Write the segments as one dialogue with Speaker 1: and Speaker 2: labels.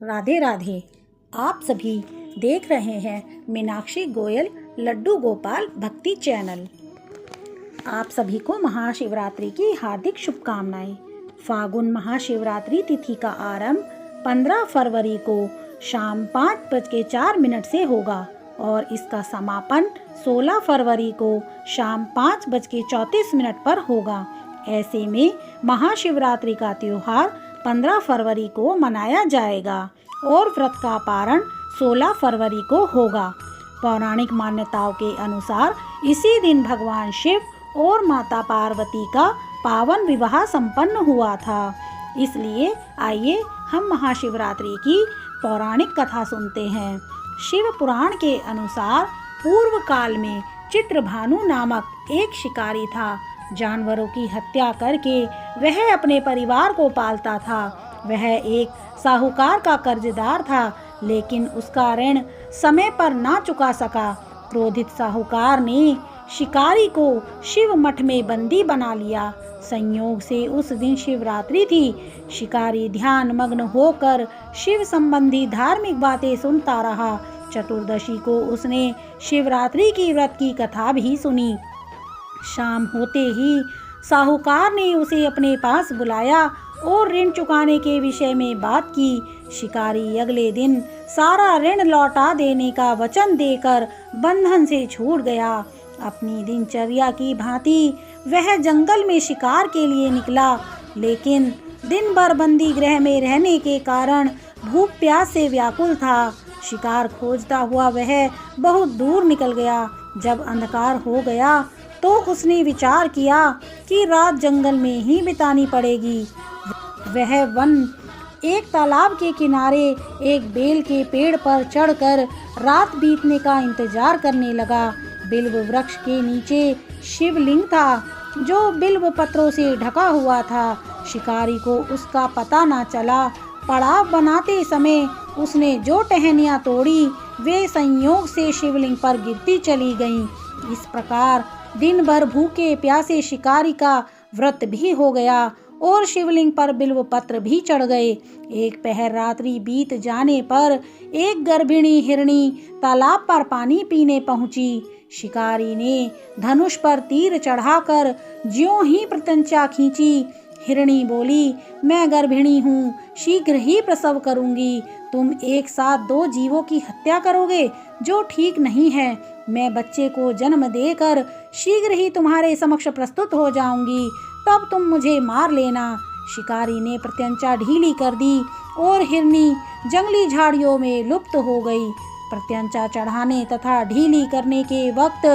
Speaker 1: राधे राधे। आप सभी देख रहे हैं मीनाक्षी गोयल लड्डू गोपाल भक्ति चैनल। आप सभी को महाशिवरात्रि की हार्दिक शुभकामनाएं। फागुन महाशिवरात्रि तिथि का आरंभ 15 फरवरी को शाम 5:04 से होगा और इसका समापन 16 फरवरी को शाम 5:34 पर होगा। ऐसे में महाशिवरात्रि का त्योहार 15 फरवरी को मनाया जाएगा और व्रत का पारण 16 फरवरी को होगा। पौराणिक मान्यताओं के अनुसार इसी दिन भगवान शिव और माता पार्वती का पावन विवाह संपन्न हुआ था। इसलिए आइए हम महाशिवरात्रि की पौराणिक कथा सुनते हैं। शिव पुराण के अनुसार पूर्व काल में चित्रभानु नामक एक शिकारी था। जानवरों की हत्या करके वह अपने परिवार को पालता था। वह एक साहूकार का कर्जदार था, लेकिन उसका ऋण समय पर ना चुका सका। क्रोधित साहूकार ने शिकारी को शिव मठ में बंदी बना लिया। संयोग से उस दिन शिवरात्रि थी। शिकारी ध्यान मग्न होकर शिव संबंधी धार्मिक बातें सुनता रहा। चतुर्दशी को उसने शिवरात्रि की व्रत की कथा भी सुनी। शाम होते ही साहूकार ने उसे अपने पास बुलाया और ऋण चुकाने के विषय में बात की। शिकारी अगले दिन सारा ऋण लौटा देने का वचन देकर बंधन से छूट गया। अपनी दिनचर्या की भांति वह जंगल में शिकार के लिए निकला, लेकिन दिन भर बंदी गृह में रहने के कारण भूख प्यास से व्याकुल था। शिकार खोजता हुआ वह बहुत दूर निकल गया। जब अंधकार हो गया तो उसने विचार किया कि रात जंगल में ही बितानी पड़ेगी। वह वन एक तालाब के किनारे एक बेल के पेड़ पर चढ़कर रात बीतने का इंतजार करने लगा। बिल्व वृक्ष के नीचे शिवलिंग था, जो बिल्व पत्रों से ढका हुआ था। शिकारी को उसका पता न चला। पड़ाव बनाते समय उसने जो टहनियाँ तोड़ी वे संयोग से शिवलिंग पर गिरती चली गईं। इस प्रकार दिन भर भूखे प्यासे शिकारी का व्रत भी हो गया और शिवलिंग पर बिल्व पत्र भी चढ़ गए। एक पहर रात्रि बीत जाने पर एक गर्भिणी हिरणी तालाब पर पानी पीने पहुंची। शिकारी ने धनुष पर तीर चढ़ाकर ज्यों ही प्रत्यंचा खींची। हिरणी बोली, मैं गर्भिणी हूँ, शीघ्र ही प्रसव करूंगी। तुम एक साथ 2 जीवों की हत्या करोगे, जो ठीक नहीं है। मैं बच्चे को जन्म देकर शीघ्र ही तुम्हारे समक्ष प्रस्तुत हो जाऊंगी, तब तुम मुझे मार लेना। शिकारी ने प्रत्यंचा ढीली कर दी और हिरनी जंगली झाड़ियों में लुप्त हो गई। प्रत्यंचा चढ़ाने तथा ढीली करने के वक्त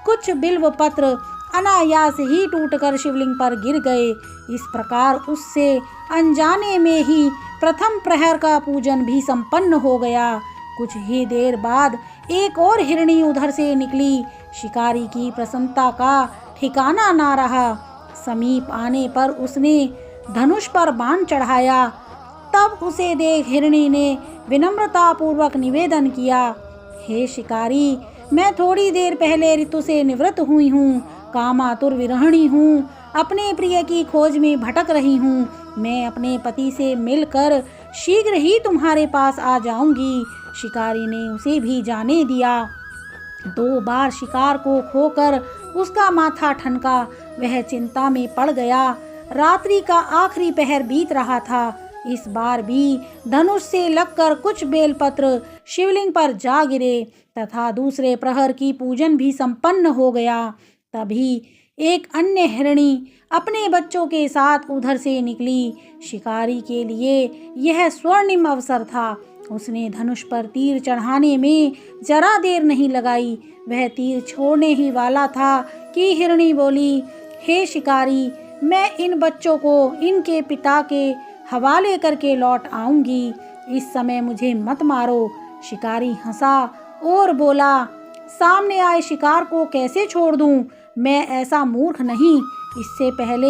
Speaker 1: कुछ बिल्व पत्र अनायास ही टूटकर शिवलिंग पर गिर गए। इस प्रकार उससे अनजाने में ही प्रथम प्रहर का पूजन भी संपन्न हो गया। कुछ ही देर बाद एक और हिरणी उधर से निकली। शिकारी की प्रसन्नता का ठिकाना ना रहा। समीप आने पर उसने धनुष पर बाण चढ़ाया। तब उसे देख हिरणी ने विनम्रता पूर्वक निवेदन किया, हे शिकारी, मैं थोड़ी देर पहले ऋतु से निवृत्त हुई हूँ, कामातुर विरहिणी हूँ, अपने प्रिय की खोज में भटक रही हूँ। मैं अपने पति से मिलकर शीघ्र ही तुम्हारे पास आ जाऊंगी। शिकारी ने उसे भी जाने दिया। 2 बार शिकार को खोकर उसका माथा ठनका। वह चिंता में पड़ गया। रात्रि का आखिरी पहर बीत रहा था। इस बार भी धनुष से लगकर कुछ बेलपत्र शिवलिंग पर जा गिरे तथा दूसरे प्रहर की पूजन भी संपन्न हो गया। तभी एक अन्य हिरणी अपने बच्चों के साथ उधर से निकली। शिकारी के लिए यह स्वर्णिम अवसर था। उसने धनुष पर तीर चढ़ाने में जरा देर नहीं लगाई। वह तीर छोड़ने ही वाला था कि हिरणी बोली, हे शिकारी, मैं इन बच्चों को इनके पिता के हवाले करके लौट आऊंगी। इस समय मुझे मत मारो। शिकारी हंसा और बोला, सामने आए शिकार को कैसे छोड़ दूं? मैं ऐसा मूर्ख नहीं। इससे पहले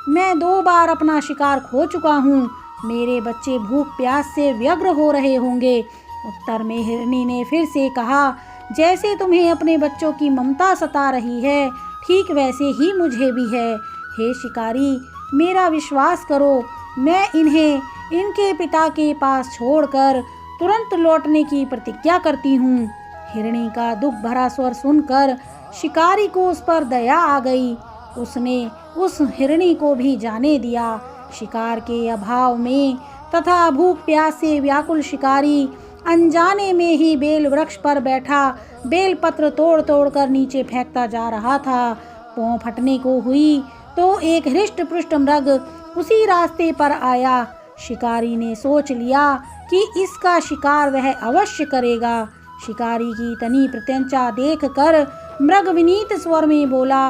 Speaker 1: मैं 2 बार अपना शिकार खो चुका हूँ। मेरे बच्चे भूख प्यास से व्यग्र हो रहे होंगे। उत्तर में हिरणी ने फिर से कहा, जैसे तुम्हें अपने बच्चों की ममता सता रही है, ठीक वैसे ही मुझे भी है। हे शिकारी, मेरा विश्वास करो, मैं इन्हें इनके पिता के पास छोड़कर तुरंत लौटने की प्रतिज्ञा करती हूँ। हिरणी का दुख भरा स्वर सुनकर शिकारी को उस पर दया आ गई। उसने उस हिरणी को भी जाने दिया। शिकार के अभाव में तथा भूख प्यास से व्याकुल शिकारी अनजाने में ही बेल वृक्ष पर बैठा बेल पत्र तोड़ तोड़ कर नीचे फेंकता जा रहा था। पांव फटने को हुई तो एक हृष्ट पुष्ट मृग उसी रास्ते पर आया। शिकारी ने सोच लिया कि इसका शिकार वह अवश्य करेगा। शिकारी की तनी प्रत्यंचा देखकर मृग विनीत स्वर में बोला,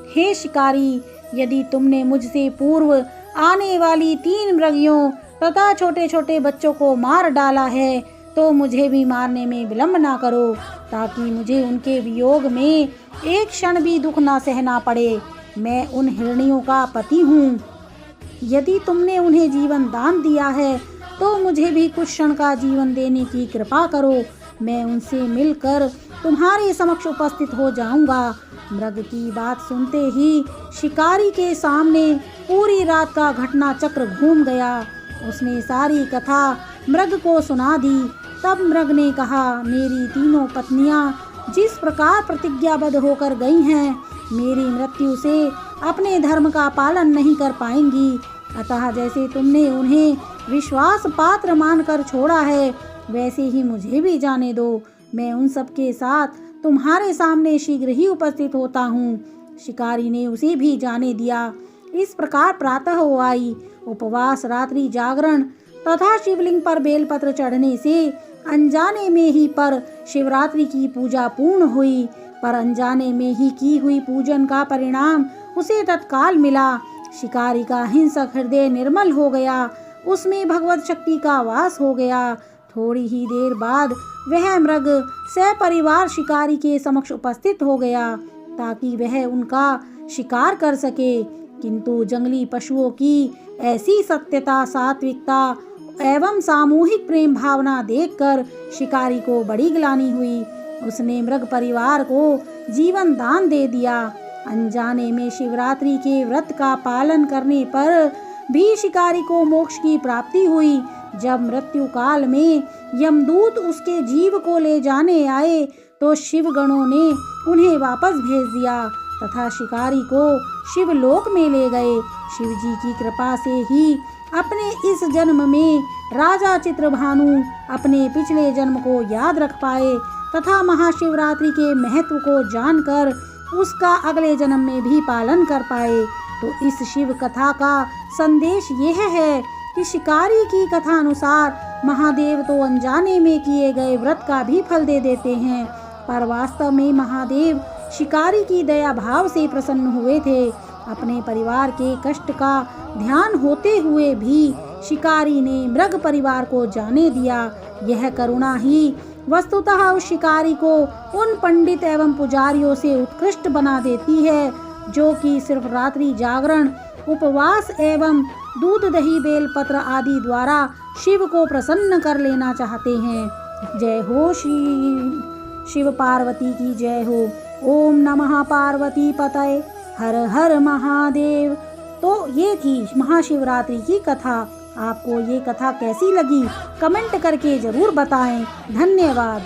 Speaker 1: हे शिकारी, यदि तुमने मुझसे पूर्व आने वाली 3 मृगियों तथा छोटे छोटे बच्चों को मार डाला है तो मुझे भी मारने में विलंब ना करो, ताकि मुझे उनके वियोग में एक क्षण भी दुख ना सहना पड़े। मैं उन हिरनियों का पति हूँ। यदि तुमने उन्हें जीवन दान दिया है तो मुझे भी कुछ क्षण का जीवन देने की कृपा करो। मैं उनसे मिलकर तुम्हारे समक्ष उपस्थित हो जाऊंगा। मृग की बात सुनते ही शिकारी के सामने पूरी रात का घटना चक्र घूम गया। उसने सारी कथा मृग को सुना दी। तब मृग ने कहा, मेरी तीनों पत्नियां जिस प्रकार प्रतिज्ञाबद्ध होकर गई हैं, मेरी मृत्यु से अपने धर्म का पालन नहीं कर पाएंगी। अतः जैसे तुमने उन्हें विश्वास पात्र मानकर छोड़ा है, वैसे ही मुझे भी जाने दो। मैं उन सब के साथ तुम्हारे सामने शीघ्र ही उपस्थित होता हूँ। शिकारी ने उसे भी जाने दिया। इस प्रकार प्रातः हो आई। उपवास, रात्रि जागरण तथा शिवलिंग पर बेलपत्र चढ़ने से अनजाने में ही पर शिवरात्रि की पूजा पूर्ण हुई। पर अनजाने में ही की हुई पूजन का परिणाम उसे तत्काल मिला। शिकारी का हिंसक हृदय निर्मल हो गया, उसमें भगवत शक्ति का वास हो गया। थोड़ी ही देर बाद वह मृग सपरिवार शिकारी के समक्ष उपस्थित हो गया ताकि वह उनका शिकार कर सके। किंतु जंगली पशुओं की ऐसी सत्यता, सात्विकता एवं सामूहिक प्रेम भावना देखकर शिकारी को बड़ी ग्लानि हुई। उसने मृग परिवार को जीवन दान दे दिया। अनजाने में शिवरात्रि के व्रत का पालन करने पर भी शिकारी को मोक्ष की प्राप्ति हुई। जब मृत्यु काल में यमदूत उसके जीव को ले जाने आए तो शिवगणों ने उन्हें वापस भेज दिया तथा शिकारी को शिवलोक में ले गए। शिवजी की कृपा से ही अपने इस जन्म में राजा चित्रभानु अपने पिछले जन्म को याद रख पाए तथा महाशिवरात्रि के महत्व को जानकर उसका अगले जन्म में भी पालन कर पाए। तो इस शिव कथा का संदेश यह है कि शिकारी की कथा अनुसार महादेव तो अनजाने में किए गए व्रत का भी फल दे देते हैं, पर वास्तव में महादेव शिकारी की दया भाव से प्रसन्न हुए थे। अपने परिवार के कष्ट का ध्यान होते हुए भी शिकारी ने मृग परिवार को जाने दिया। यह करुणा ही वस्तुतः उस शिकारी को उन पंडित एवं पुजारियों से उत्कृष्ट बना देती है जो कि सिर्फ रात्रि जागरण, उपवास एवं दूध दही बेल पत्र आदि द्वारा शिव को प्रसन्न कर लेना चाहते हैं। जय हो श्री शिव पार्वती की जय हो। ओम नमः पार्वती पतये, हर हर महादेव। तो ये थी महाशिवरात्रि की कथा। आपको ये कथा कैसी लगी कमेंट करके जरूर बताएं। धन्यवाद।